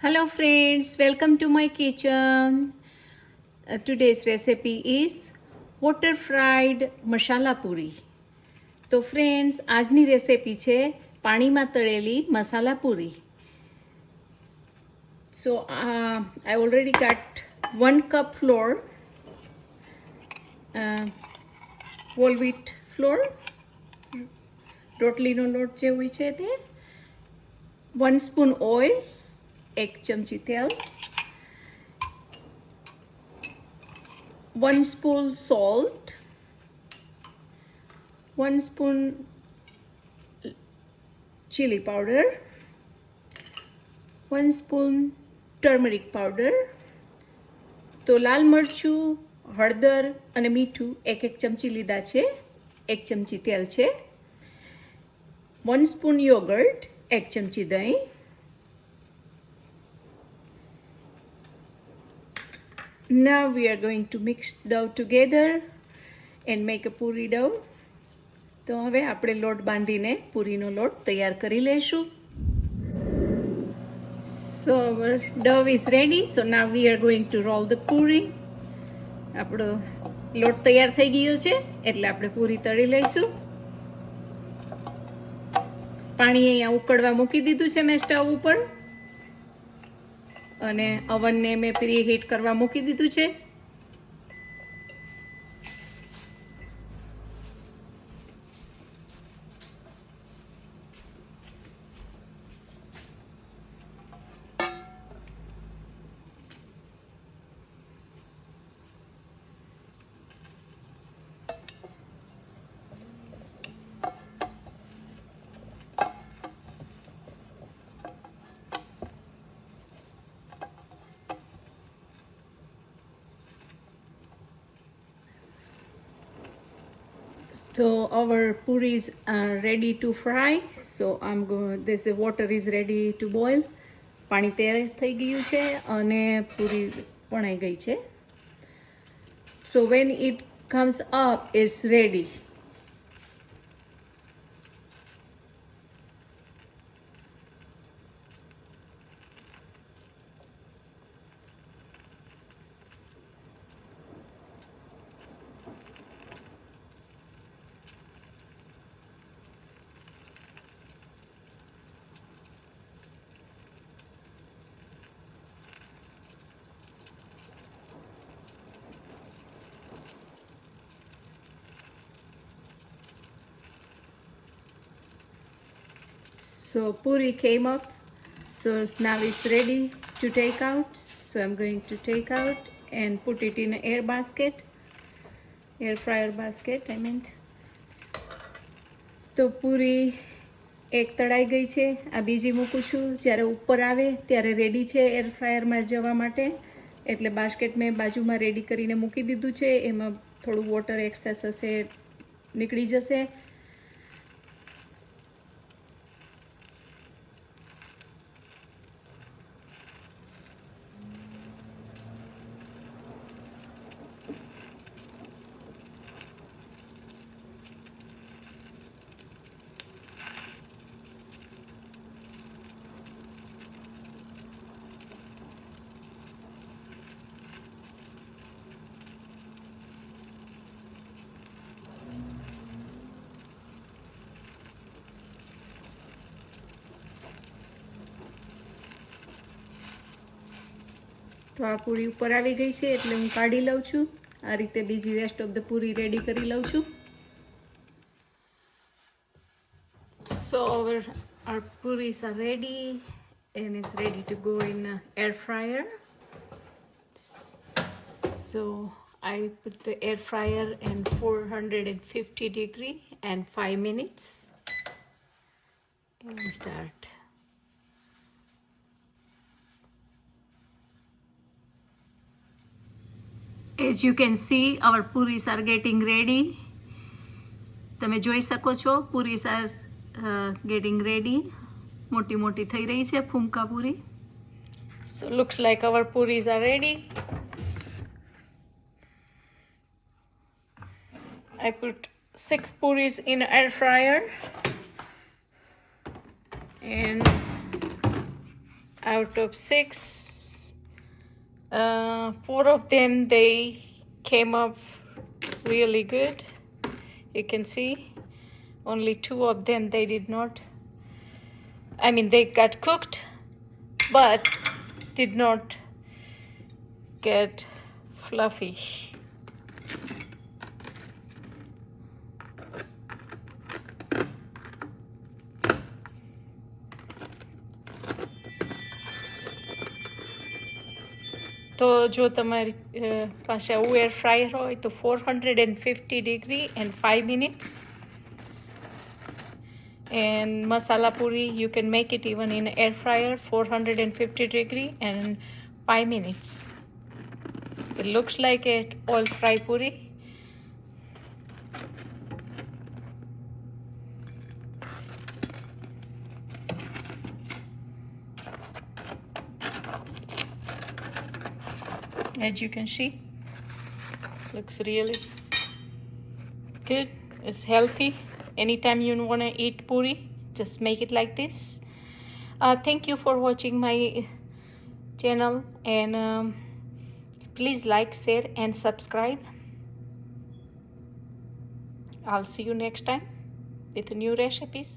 Hello friends, welcome to my kitchen. Today's recipe is water fried masala puri. તો friends આજની recipe છે પાણીમાં તળેલી મસાલા પૂરી. So I already got 1 cup flour, whole wheat flour, રોટલીનો લોટ જે હોય છે તે, 1 spoon oil, 1 ચમચી તેલ, 1 spoon salt, 1 spoon chili powder, 1 spoon turmeric powder. તો લાલ મરચું, હળદર અને મીઠું 1 ચમચી લીધા છે, 1 ચમચી તેલ છે, 1 spoon yogurt, 1 ચમચી દહીં. Now we are going to mix dough together and make a puri dough. તો હવે આપણે લોટ બાંધીને પૂરીનો લોટ તૈયાર કરી લઈશું. So our dough is ready. So now we are going to roll the puri. આપણો લોટ તૈયાર થઈ ગયો છે એટલે આપણે પૂરી તળી લઈશું. પાણી અહીંયા ઉકળવા મૂકી દીધું છે મેં સ્ટવ ઉપર અને ઓવનને મેં પ્રીહીટ કરવા મૂકી દીધું છે. So our puris are ready to fry. So this water is ready to boil. પાણી તૈયાર થઈ ગયું છે અને પૂરી વણાઈ ગઈ છે. So when it comes up, it's ready. So puri came up, so now it's ready to take out. So I'm going to take out and put it in an air fryer basket I meant. તો પૂરી એક તળાઈ ગઈ છે, આ બીજી મૂકું છું. જ્યારે ઉપર આવે ત્યારે રેડી છે એર ફ્રાયરમાં જવા માટે, એટલે બાસ્કેટ મેં બાજુમાં રેડી કરીને મૂકી દીધું છે. એમાં થોડું વોટર એક્સેસ હશે, નીકળી જશે. તો આ પૂરી ઉપર આવી ગઈ છે એટલે હું કાઢી લઉં છું. આ રીતે બીજી rest of the puri ready કરી લઉં છું. So our puris are ready and it's ready to go in air fryer. So I put the air fryer in 450 degree and 5 minutes and start. As you can see, our puris are getting ready. તમે જોઈ શકો છો puris are getting ready. મોટી મોટી થઈ રહી છે ફૂમકા પૂરી. So looks like our puris are ready. I put 6 puris in air fryer and out of 6. 4 of them, they came up really good. You can see only 2 of them, they did not, I mean, they got cooked but did not get fluffy. તો જો તમારી પાસે આવું air fryer હોય તો 450 degree and 5 minutes. And masala puri, you can make it even in air fryer, 450 degree and 5 minutes. It looks like an oil fry puri. As you can see, looks really good. It's healthy. Anytime you want to eat puri, just make it like this. Thank you for watching my channel, and please like, share and subscribe. I'll see you next time with new recipes.